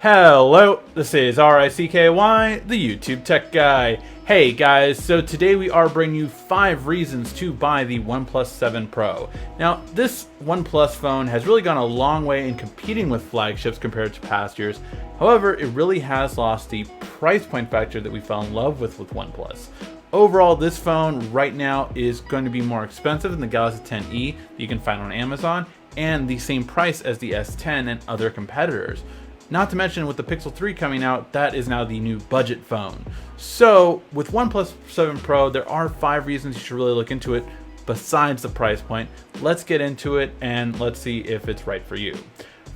Hello, this is RICKY, the YouTube Tech Guy. Hey guys, so today we are bringing you 5 reasons to buy the OnePlus 7 Pro. Now, this OnePlus phone has really gone a long way in competing with flagships compared to past years. However, it really has lost the price point factor that we fell in love with OnePlus. Overall, this phone right now is going to be more expensive than the Galaxy 10e that you can find on Amazon, and the same price as the S10 and other competitors. Not to mention, with the Pixel 3 coming out, that is now the new budget phone. So with OnePlus 7 Pro, there are 5 reasons you should really look into it besides the price point. Let's get into it and let's see if it's right for you.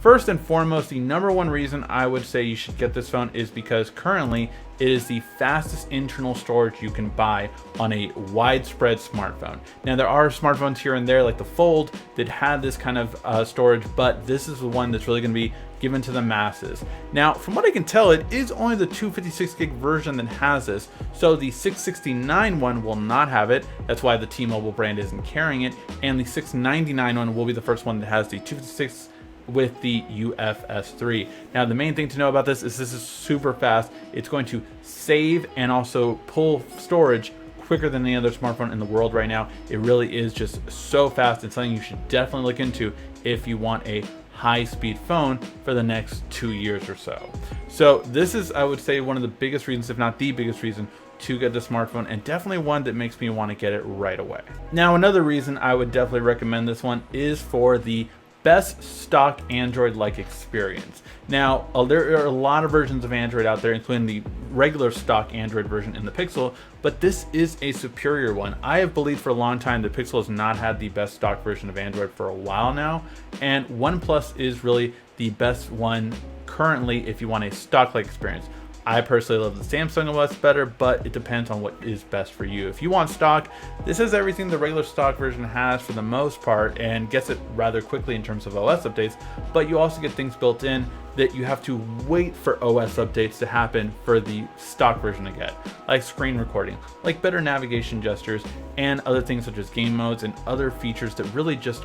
First and foremost, the number one reason I would say you should get this phone is because currently it is the fastest internal storage you can buy on a widespread smartphone. Now, there are smartphones here and there like the Fold that had this kind of storage, but this is the one that's really going to be given to the masses. Now, from what I can tell, it is only the 256 gig version that has this, so the 669 one will not have it. That's why the T-Mobile brand isn't carrying it, and the 699 one will be the first one that has the 256 with the UFS 3. Now, the main thing to know about this is super fast. It's going to save and also pull storage quicker than any other smartphone in the world right now. It really is just so fast. It's something you should definitely look into if you want a high-speed phone for the next 2 years or so. So this is, I would say, one of the biggest reasons, if not the biggest reason, to get the smartphone, and definitely one that makes me want to get it right away. Now, another reason I would definitely recommend this one is for the best stock Android-like experience. Now, there are a lot of versions of Android out there, including the regular stock Android version in the Pixel, but this is a superior one. I have believed for a long time that Pixel has not had the best stock version of Android for a while now, and OnePlus is really the best one currently if you want a stock-like experience. I personally love the Samsung OS better, but it depends on what is best for you. If you want stock, this is everything the regular stock version has for the most part and gets it rather quickly in terms of OS updates, but you also get things built in that you have to wait for OS updates to happen for the stock version to get, like screen recording, like better navigation gestures, and other things such as game modes and other features that really just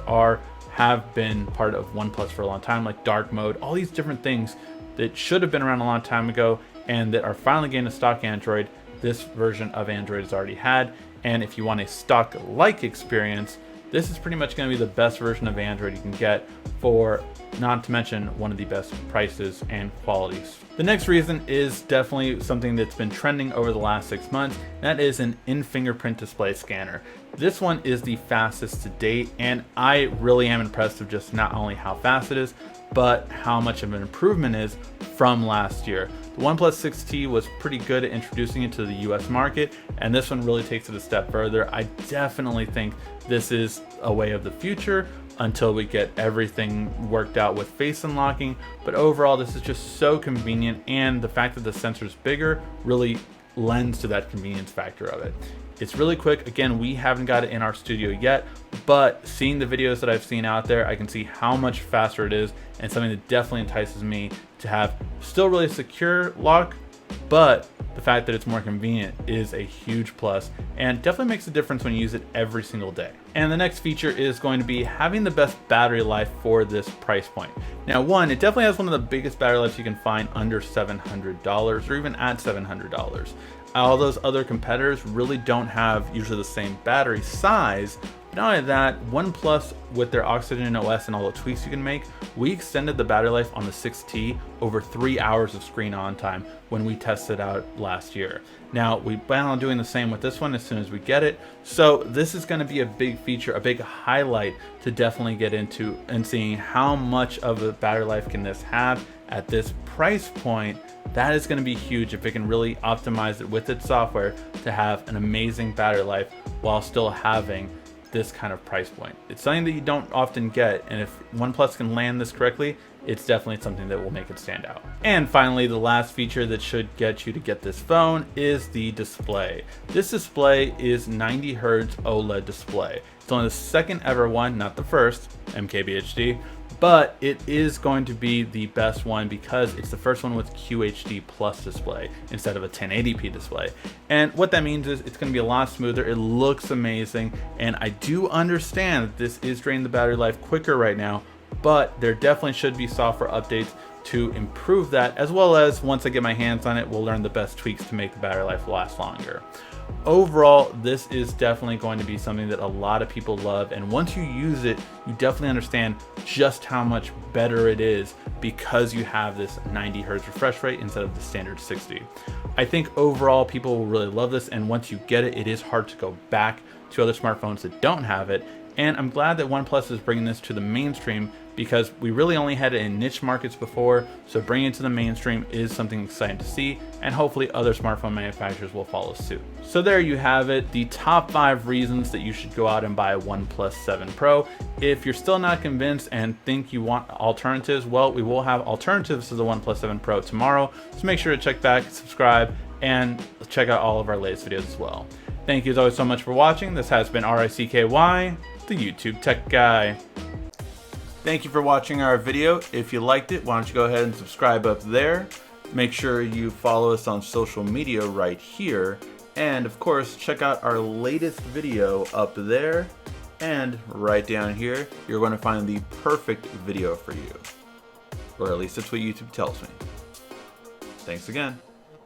have been part of OnePlus for a long time, like dark mode, all these different things that should have been around a long time ago and that are finally getting a stock Android. This version of Android has already had, and if you want a stock-like experience, this is pretty much going to be the best version of Android you can get for, not to mention, one of the best prices and qualities. The next reason is definitely something that's been trending over the last 6 months, and that is an in-fingerprint display scanner. This one is the fastest to date, and I really am impressed with just not only how fast it is, but how much of an improvement is from last year. The OnePlus 6T was pretty good at introducing it to the US market, and this one really takes it a step further. I definitely think this is a way of the future until we get everything worked out with face unlocking, but overall this is just so convenient, and the fact that the sensor is bigger really lends to that convenience factor of it. It's really quick. Again, we haven't got it in our studio yet, but seeing the videos that I've seen out there, I can see how much faster it is, and something that definitely entices me to have still really secure lock, but the fact that it's more convenient is a huge plus and definitely makes a difference when you use it every single day. And the next feature is going to be having the best battery life for this price point. Now, one, it definitely has one of the biggest battery lives you can find under $700 or even at $700. All those other competitors really don't have usually the same battery size. But not only that, OnePlus, with their Oxygen OS and all the tweaks you can make, we extended the battery life on the 6T over 3 hours of screen on time when we tested out last year. Now, we plan on doing the same with this one as soon as we get it. So this is going to be a big feature, a big highlight to definitely get into, and seeing how much of a battery life can this have at this price point. That is going to be huge if it can really optimize it with its software to have an amazing battery life while still having this kind of price point. It's something that you don't often get, and if OnePlus can land this correctly, it's definitely something that will make it stand out. And finally, the last feature that should get you to get this phone is the display. This display is 90 Hz OLED display. It's only the second ever one, not the first, MKBHD, but it is going to be the best one because it's the first one with QHD plus display instead of a 1080p display. And what that means is it's going to be a lot smoother. It looks amazing, and I do understand that this is draining the battery life quicker right now, but there definitely should be software updates to improve that, as well as once I get my hands on it, we'll learn the best tweaks to make the battery life last longer. Overall, this is definitely going to be something that a lot of people love, and once you use it, you definitely understand just how much better it is because you have this 90 Hz refresh rate instead of the standard 60. I think overall people will really love this, and once you get it, it is hard to go back to other smartphones that don't have it. And I'm glad that OnePlus is bringing this to the mainstream because we really only had it in niche markets before, so bringing it to the mainstream is something exciting to see, and hopefully other smartphone manufacturers will follow suit. So there you have it, the top 5 reasons that you should go out and buy a OnePlus 7 Pro. If you're still not convinced and think you want alternatives, well, we will have alternatives to the OnePlus 7 Pro tomorrow, so make sure to check back, subscribe, and check out all of our latest videos as well. Thank you as always so much for watching. This has been RICKY, the YouTube Tech Guy. Thank you for watching our video. If you liked it, why don't you go ahead and subscribe up there. Make sure you follow us on social media right here. And of course, check out our latest video up there. And right down here, you're going to find the perfect video for you. Or at least that's what YouTube tells me. Thanks again.